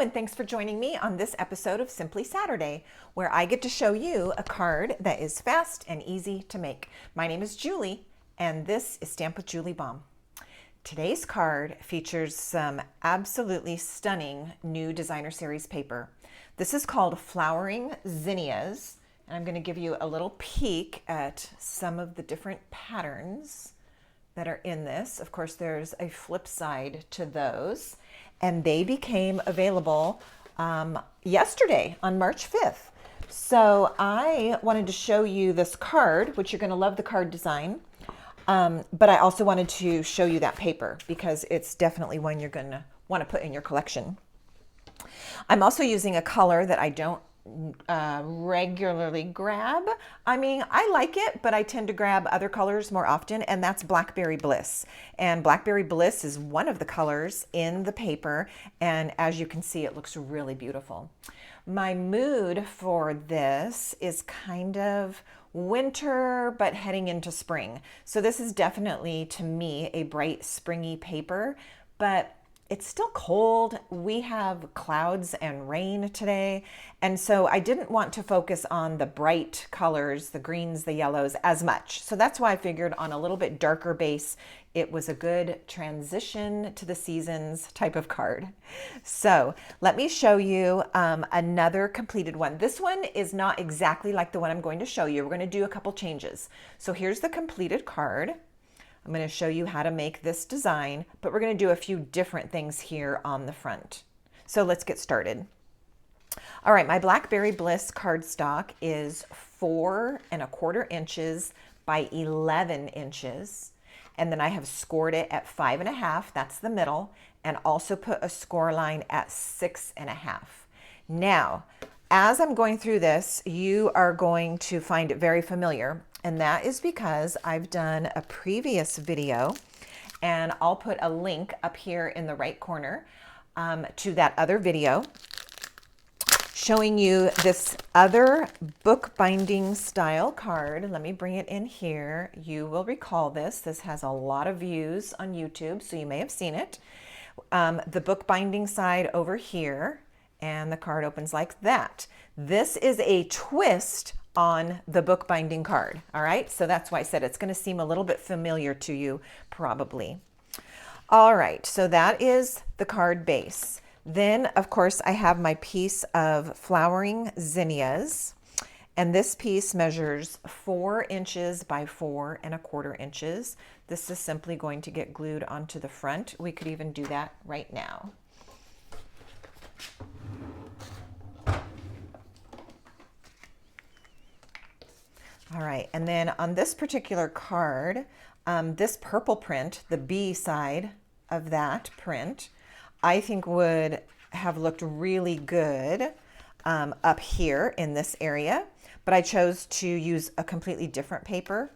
and thanks for joining me on this episode of Simply Saturday, where I get to show you a card that is fast and easy to make. My name is Julie, and this is Stamp with Julie Baum. Today's card features some absolutely stunning new designer series paper. This is called Flowering Zinnias, and I'm going to give you a little peek at some of the different patterns that are in this. Of course, there's a flip side to those, and they became available yesterday on March 5th. So I wanted to show you this card, which you're going to love the card design, but I also wanted to show you that paper because it's definitely one you're going to want to put in your collection. I'm also using a color that I don't regularly grab. I mean, I like it, but I tend to grab other colors more often, and that's Blackberry Bliss. And Blackberry Bliss is one of the colors in the paper, and as you can see, it looks really beautiful. My mood for this is kind of winter, but heading into spring. So this is definitely, to me, a bright, springy paper, but it's still cold. We have clouds and rain today. And so I didn't want to focus on the bright colors, the greens, the yellows as much. So that's why I figured on a little bit darker base, it was a good transition to the seasons type of card. So let me show you another completed one. This one is not exactly like the one I'm going to show you. We're going to do a couple changes. So here's the completed card. I'm going to show you how to make this design, but we're going to do a few different things here on the front. So let's get started. All right, my Blackberry Bliss Card Stock is 4¼ inches by 11 inches. And then I have scored it at 5½, that's the middle, and also put a score line at 6½. Now, as I'm going through this, you are going to find it very familiar. And that is because I've done a previous video, and I'll put a link up here in the right corner to that other video showing you this other bookbinding style card. Let me bring it in here. You will recall this. This has a lot of views on YouTube, so you may have seen it. The bookbinding side over here, and the card opens like that. This is a twist on the bookbinding card. All right, so that's why I said it's going to seem a little bit familiar to you probably. All right, so that is the card base. Then of course I have my piece of flowering zinnias, and this piece measures 4 inches by 4¼ inches. This is simply going to get glued onto the front. We could even do that right now. All right, and then on this particular card, this purple print, the B side of that print, I think would have looked really good up here in this area, but I chose to use a completely different paper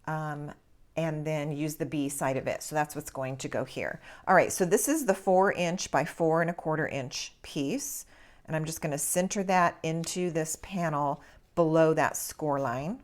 and then use the B side of it. So that's what's going to go here. All right, so this is the 4 inch by 4¼ inch piece, and I'm just gonna center that into this panel below that score line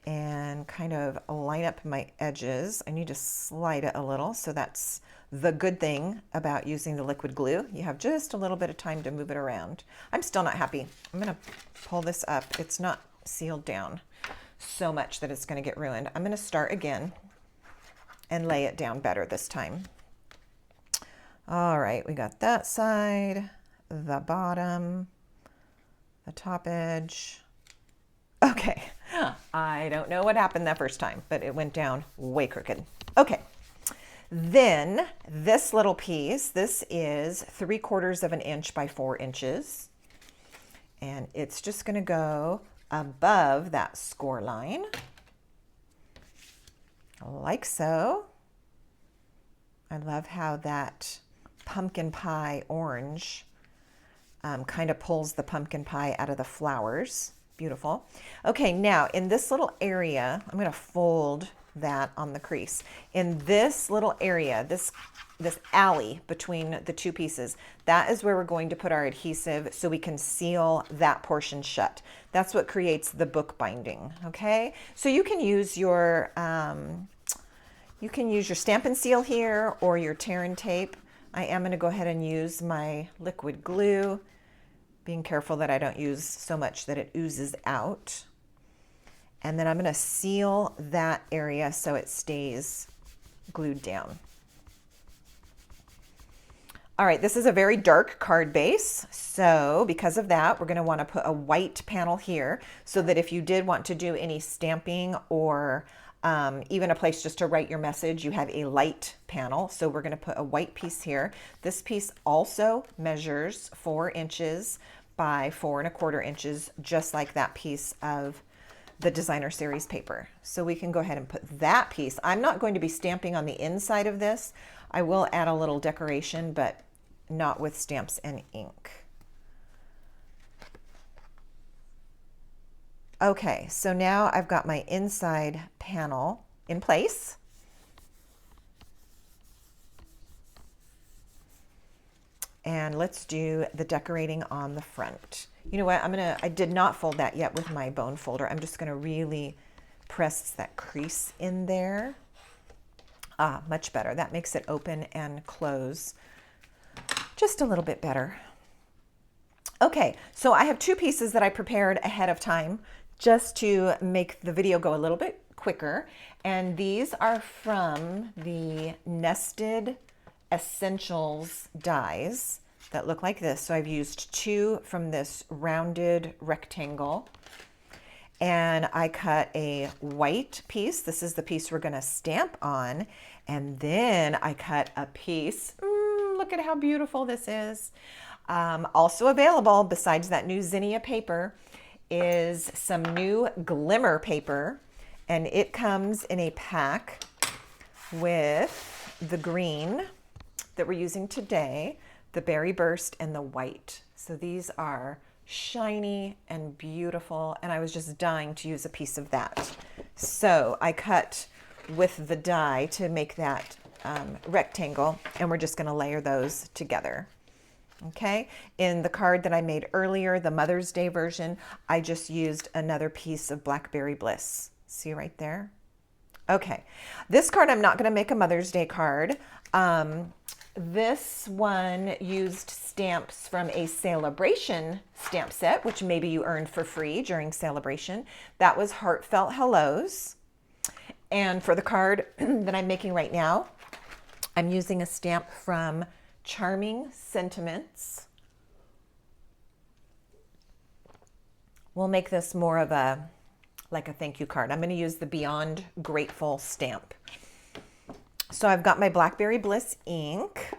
and kind of line up my edges. I need to slide it a little, so that's the good thing about using the liquid glue. You have just a little bit of time to move it around. I'm still not happy. I'm gonna pull this up. It's not sealed down so much that it's gonna get ruined. I'm gonna start again and lay it down better this time. All right, we got that side, the bottom, the top edge. Okay, I don't know what happened that first time, but it went down way crooked. Okay, then this little piece, this is 3/4 inch by 4 inches, and it's just gonna go above that score line, like so. I love how that pumpkin pie orange kind of pulls the pumpkin pie out of the flowers. Beautiful. Okay, now in this little area, I'm going to fold that on the crease. In this little area, this alley between the two pieces, that is where we're going to put our adhesive so we can seal that portion shut. That's what creates the bookbinding, okay? So you can use your Stampin' Seal here or your tear and tape. I am going to go ahead and use my liquid glue, being careful that I don't use so much that it oozes out. And then I'm going to seal that area so it stays glued down. All right, this is a very dark card base, so because of that, we're going to want to put a white panel here so that if you did want to do any stamping or even a place just to write your message, you have a light panel. So we're going to put a white piece here. This piece also measures 4 inches by 4¼ inches, just like that piece of the designer series paper. So we can go ahead and put that piece. I'm not going to be stamping on the inside of this. I will add a little decoration, but not with stamps and ink. Okay, so now I've got my inside panel in place. And let's do the decorating on the front. You know what, I did not fold that yet with my bone folder. I'm just gonna really press that crease in there. Ah, much better. That makes it open and close just a little bit better. Okay, so I have 2 pieces that I prepared ahead of time just to make the video go a little bit quicker. And these are from the Nested Essentials dies that look like this. So I've used 2 from this rounded rectangle. And I cut a white piece. This is the piece we're gonna stamp on. And then I cut a piece. Look at how beautiful this is. Also available, besides that new Zinnia paper, is some new Glimmer paper. And it comes in a pack with the green that we're using today, the Berry Burst, and the white. So these are shiny and beautiful, and I was just dying to use a piece of that. So I cut with the die to make that rectangle, and we're just going to layer those together. Okay, in the card that I made earlier, the Mother's Day version, I just used another piece of Blackberry Bliss. See right there? Okay, this card I'm not going to make a Mother's Day card. This one used stamps from a Celebration stamp set, which maybe you earned for free during Celebration. That was Heartfelt Hellos. And for the card that I'm making right now, I'm using a stamp from Charming Sentiments. We'll make this more of a, like a thank you card. I'm going to use the Beyond Grateful stamp. So I've got my Blackberry Bliss ink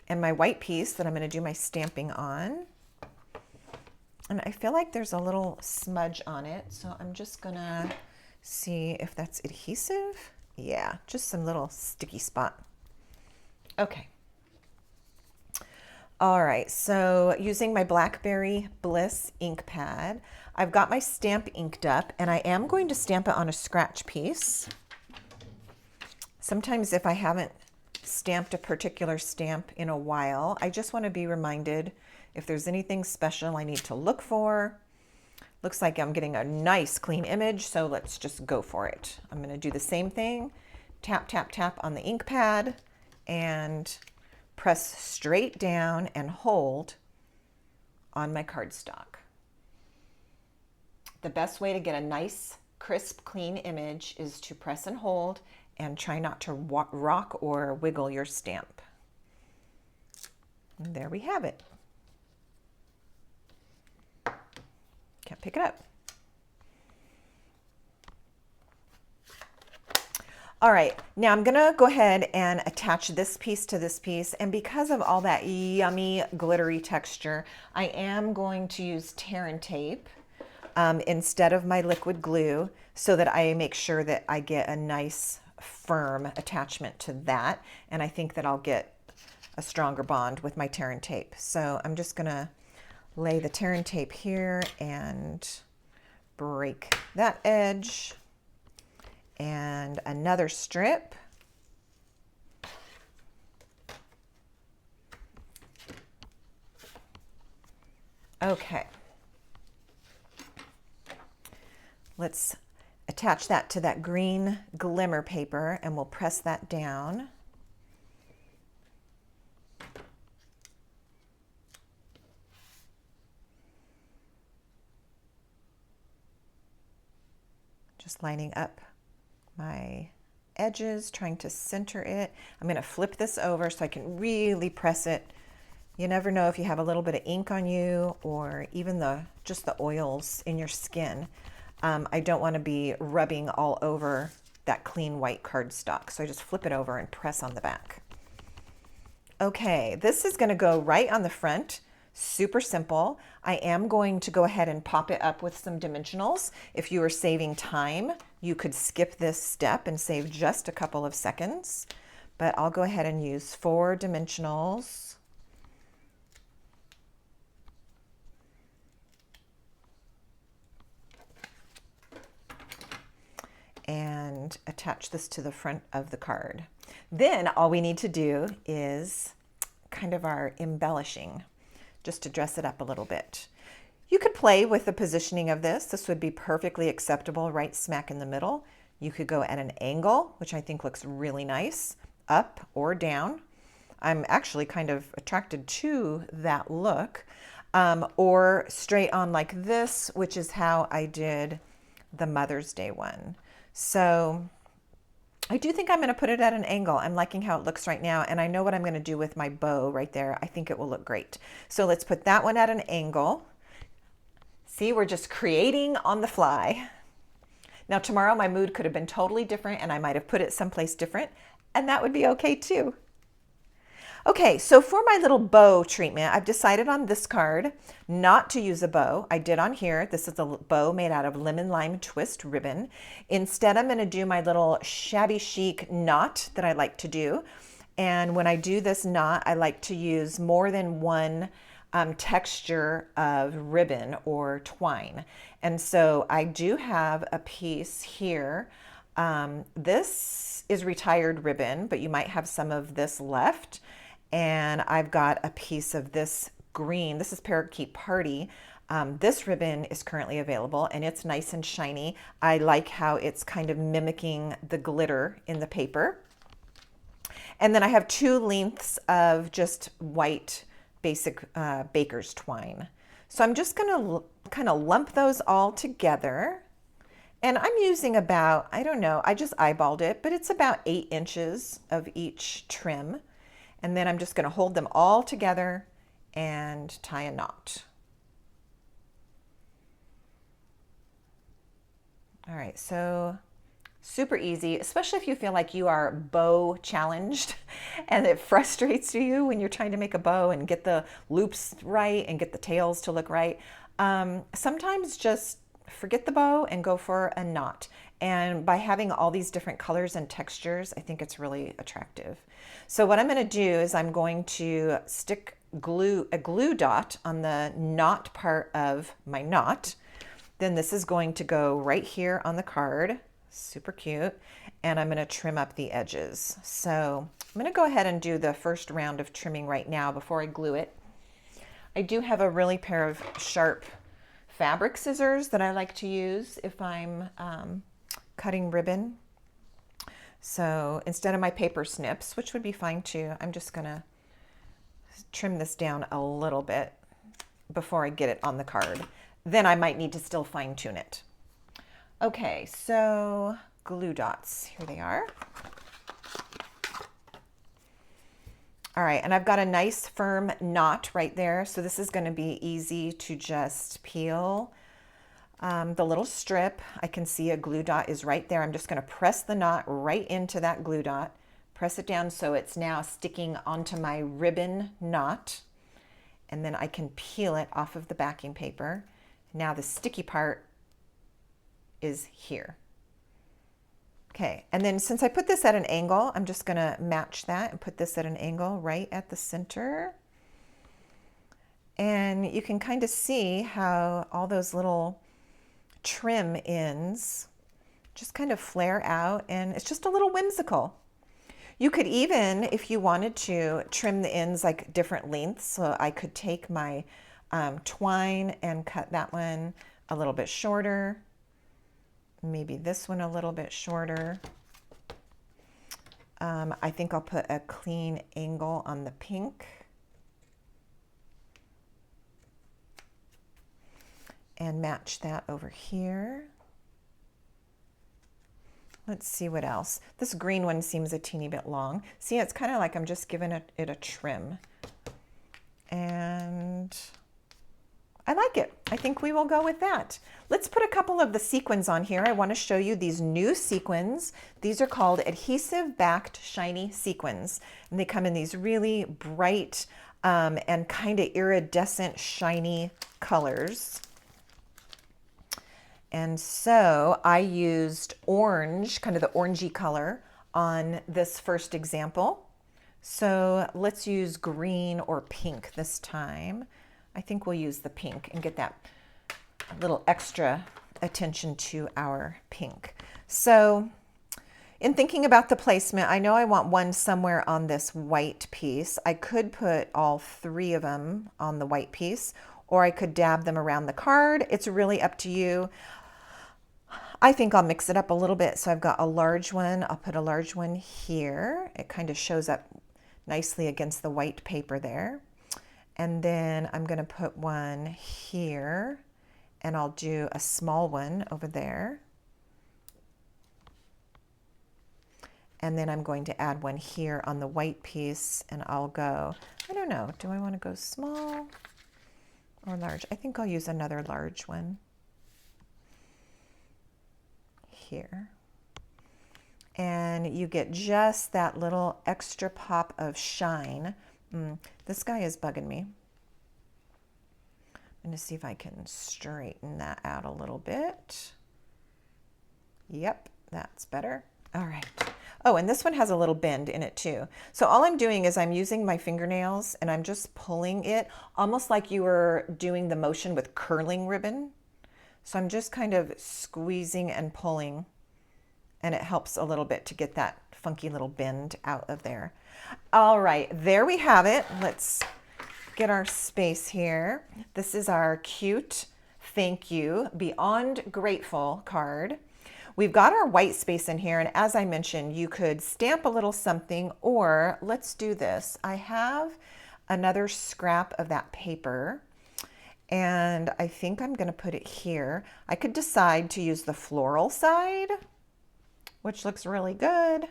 and my white piece that I'm going to do my stamping on. And I feel like there's a little smudge on it, so I'm just going to see if that's adhesive. Yeah, just some little sticky spot. Okay. All right, so using my Blackberry Bliss ink pad, I've got my stamp inked up, and I am going to stamp it on a scratch piece. Sometimes if I haven't stamped a particular stamp in a while, I just want to be reminded if there's anything special I need to look for. Looks like I'm getting a nice clean image, so let's just go for it. I'm going to do the same thing, tap, tap, tap on the ink pad, and press straight down and hold on my cardstock. The best way to get a nice, crisp, clean image is to press and hold and try not to rock or wiggle your stamp. And there we have it. Can't pick it up. All right, now I'm gonna go ahead and attach this piece to this piece, and because of all that yummy glittery texture, I am going to use tear and tape instead of my liquid glue so that I make sure that I get a nice firm attachment to that, and I think that I'll get a stronger bond with my tear and tape. So I'm just gonna lay the tear and tape here and break that edge. And another strip. Okay. Let's attach that to that green Glimmer paper, and we'll press that down. Just lining up my edges, trying to center it. I'm going to flip this over so I can really press it. You never know if you have a little bit of ink on you or even just the oils in your skin. I don't want to be rubbing all over that clean white cardstock. So I just flip it over and press on the back. Okay, this is going to go right on the front. Super simple. I am going to go ahead and pop it up with some dimensionals. If you are saving time, you could skip this step and save just a couple of seconds. But I'll go ahead and use 4 dimensionals. And attach this to the front of the card. Then all we need to do is kind of our embellishing, just to dress it up a little bit. You could play with the positioning of this. This would be perfectly acceptable right smack in the middle. You could go at an angle, which I think looks really nice, up or down. I'm actually kind of attracted to that look. Or straight on like this, which is how I did the Mother's Day one. So I do think I'm going to put it at an angle. I'm liking how it looks right now, and I know what I'm going to do with my bow right there. I think it will look great. So let's put that one at an angle. See, we're just creating on the fly. Now tomorrow my mood could have been totally different and I might have put it someplace different, and that would be okay too. Okay, so for my little bow treatment, I've decided on this card not to use a bow. I did on here. This is a bow made out of lemon lime twist ribbon. Instead, I'm going to do my little shabby chic knot that I like to do. And when I do this knot, I like to use more than one texture of ribbon or twine. And so I do have a piece here. This is retired ribbon, but you might have some of this left. And I've got a piece of this green. This is Parakeet Party. This ribbon is currently available and it's nice and shiny. I like how it's kind of mimicking the glitter in the paper. And then I have 2 lengths of just white basic baker's twine. So I'm just gonna kind of lump those all together. And I'm using about, I don't know, I just eyeballed it, but it's about 8 inches of each trim. And then I'm just going to hold them all together and tie a knot. All right, so super easy, especially if you feel like you are bow challenged and it frustrates you when you're trying to make a bow and get the loops right and get the tails to look right. Sometimes just forget the bow and go for a knot. And by having all these different colors and textures, I think it's really attractive. So what I'm going to do is I'm going to stick a glue dot on the knot part of my knot. Then this is going to go right here on the card. Super cute. And I'm going to trim up the edges. So I'm going to go ahead and do the first round of trimming right now before I glue it. I do have a really pair of sharp fabric scissors that I like to use if I'm cutting ribbon. So instead of my paper snips, which would be fine too, I'm just gonna trim this down a little bit before I get it on the card. Then I might need to still fine tune it. Okay, so glue dots, here they are. All right, and I've got a nice firm knot right there. So this is gonna be easy to just peel the little strip. I can see a glue dot is right there. I'm just gonna press the knot right into that glue dot, press it down so it's now sticking onto my ribbon knot. And then I can peel it off of the backing paper. Now the sticky part is here. Okay, and then since I put this at an angle, I'm just gonna match that and put this at an angle right at the center. And you can kind of see how all those little trim ends just kind of flare out, and it's just a little whimsical. You could even, if you wanted to, trim the ends like different lengths. So I could take my twine and cut that one a little bit shorter. maybe this one a little bit shorter. I think I'll put a clean angle on the pink. And match that over here. Let's see what else. This green one seems a teeny bit long. See, it's kind of like I'm just giving it a trim. And I like it. I think we will go with that. Let's put a couple of the sequins on here. I want to show you these new sequins. These are called adhesive backed shiny sequins. And they come in these really bright and kind of iridescent shiny colors. And so I used orange, kind of the orangey color on this first example. So let's use green or pink this time. I think we'll use the pink and get that little extra attention to our pink. So in thinking about the placement, I know I want one somewhere on this white piece. I could put all three of them on the white piece, or I could dab them around the card. It's really up to you. I think I'll mix it up a little bit. So I've got a large one. I'll put a large one here. It kind of shows up nicely against the white paper there. And then I'm going to put one here, and I'll do a small one over there. And then I'm going to add one here on the white piece, and I'll go, I don't know, do I want to go small or large? I think I'll use another large one here. And you get just that little extra pop of shine. This guy is bugging me. I'm going to see if I can straighten that out a little bit. Yep, that's better. All right. Oh, and this one has a little bend in it too. So all I'm doing is I'm using my fingernails and I'm just pulling it almost like you were doing the motion with curling ribbon. So I'm just kind of squeezing and pulling, and it helps a little bit to get that funky little bend out of there. All right, there we have it. Let's get our space here. This is our cute thank you, Beyond Grateful card. We've got our white space in here, and as I mentioned, you could stamp a little something, or let's do this. I have another scrap of that paper, and I think I'm going to put it here. I could decide to use the floral side, which looks really good,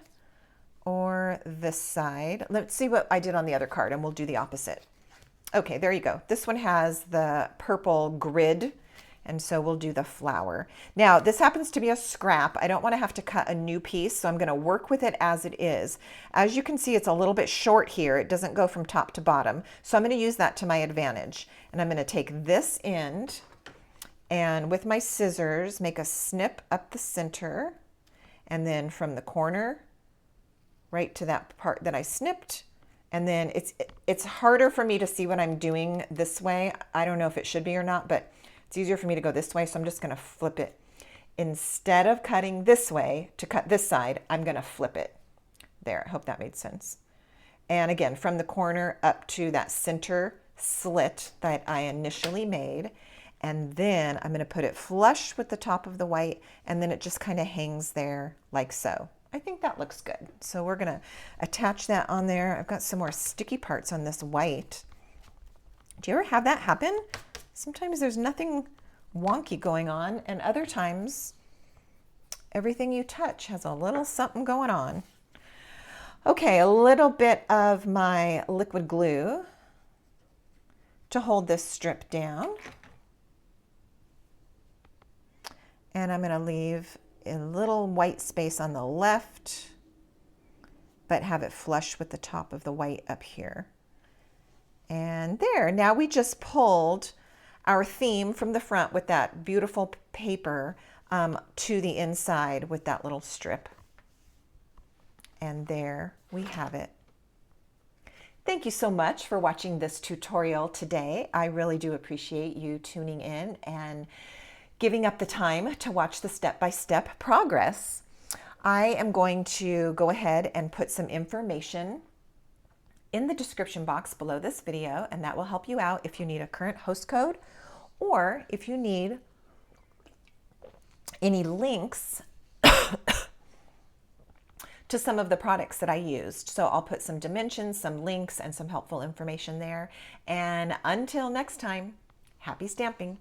or this side. Let's see what I did on the other card, and we'll do the opposite. Okay, there you go. This one has the purple grid, and so we'll do the flower. Now, this happens to be a scrap. I don't want to have to cut a new piece, so I'm going to work with it as it is. As you can see, it's a little bit short here. It doesn't go from top to bottom, so I'm going to use that to my advantage. And I'm going to take this end and with my scissors, make a snip up the center, and then from the corner right to that part that I snipped. And then it's harder for me to see what I'm doing this way. I don't know if it should be or not, but it's easier for me to go this way, so I'm just going to flip it. Instead of cutting this way to cut this side, I'm going to flip it. There, I hope that made sense. And again, from the corner up to that center slit that I initially made. And then I'm going to put it flush with the top of the white, and then it just kind of hangs there like so. I think that looks good. So we're going to attach that on there. I've got some more sticky parts on this white. Do you ever have that happen? Sometimes there's nothing wonky going on, and other times everything you touch has a little something going on. Okay, a little bit of my liquid glue to hold this strip down. And I'm going to leave a little white space on the left, but have it flush with the top of the white up here. And there, now we just pulled our theme from the front with that beautiful paper to the inside with that little strip. And there we have it. Thank you so much for watching this tutorial today. I really do appreciate you tuning in and giving up the time to watch the step-by-step progress. I am going to go ahead and put some information in the description box below this video, and that will help you out if you need a current host code, or if you need any links to some of the products that I used. So I'll put some dimensions, some links, and some helpful information there. And until next time, happy stamping.